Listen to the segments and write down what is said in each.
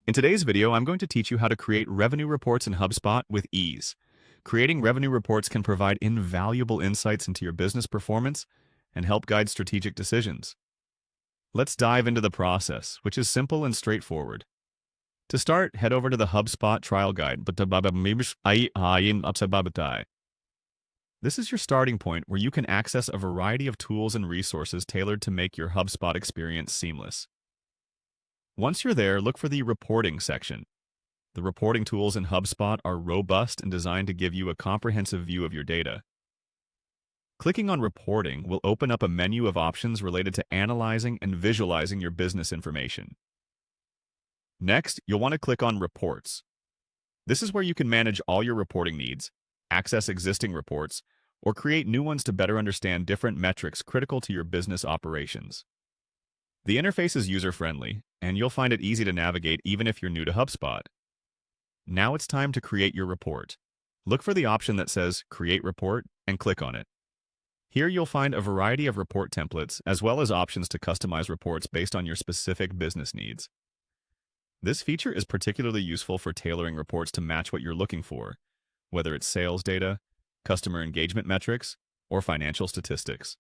In today's video, I'm going to teach you how to create revenue reports in HubSpot with ease. Creating revenue reports can provide invaluable insights into your business performance and help guide strategic decisions. Let's dive into the process, which is simple and straightforward. To start, head over to the HubSpot trial guide. This is your starting point where you can access a variety of tools and resources tailored to make your HubSpot experience seamless. Once you're there, look for the Reporting section. The reporting tools in HubSpot are robust and designed to give you a comprehensive view of your data. Clicking on Reporting will open up a menu of options related to analyzing and visualizing your business information. Next, you'll want to click on Reports. This is where you can manage all your reporting needs, access existing reports, or create new ones to better understand different metrics critical to your business operations. The interface is user-friendly, and you'll find it easy to navigate even if you're new to HubSpot. Now it's time to create your report. Look for the option that says Create Report and click on it. Here you'll find a variety of report templates as well as options to customize reports based on your specific business needs. This feature is particularly useful for tailoring reports to match what you're looking for, whether it's sales data, customer engagement metrics, or financial statistics.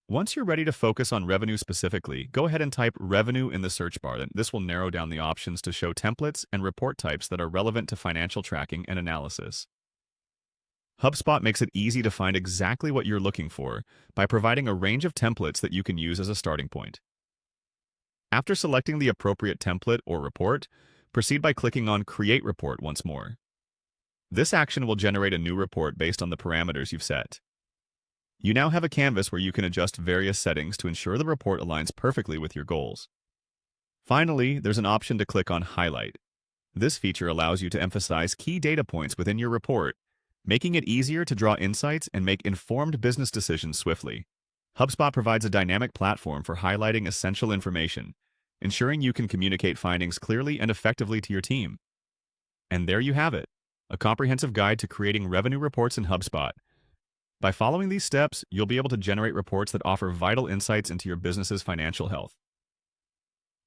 Once you're ready to focus on revenue specifically, go ahead and type revenue in the search bar. This will narrow down the options to show templates and report types that are relevant to financial tracking and analysis. HubSpot makes it easy to find exactly what you're looking for by providing a range of templates that you can use as a starting point. After selecting the appropriate template or report, proceed by clicking on Create Report once more. This action will generate a new report based on the parameters you've set. You now have a canvas where you can adjust various settings to ensure the report aligns perfectly with your goals. Finally, there's an option to click on Highlight. This feature allows you to emphasize key data points within your report, making it easier to draw insights and make informed business decisions swiftly. HubSpot provides a dynamic platform for highlighting essential information, ensuring you can communicate findings clearly and effectively to your team. And there you have it, a comprehensive guide to creating revenue reports in HubSpot. By following these steps, you'll be able to generate reports that offer vital insights into your business's financial health.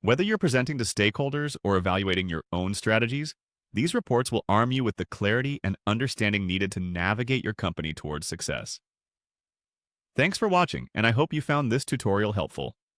Whether you're presenting to stakeholders or evaluating your own strategies, these reports will arm you with the clarity and understanding needed to navigate your company towards success. Thanks for watching, and I hope you found this tutorial helpful.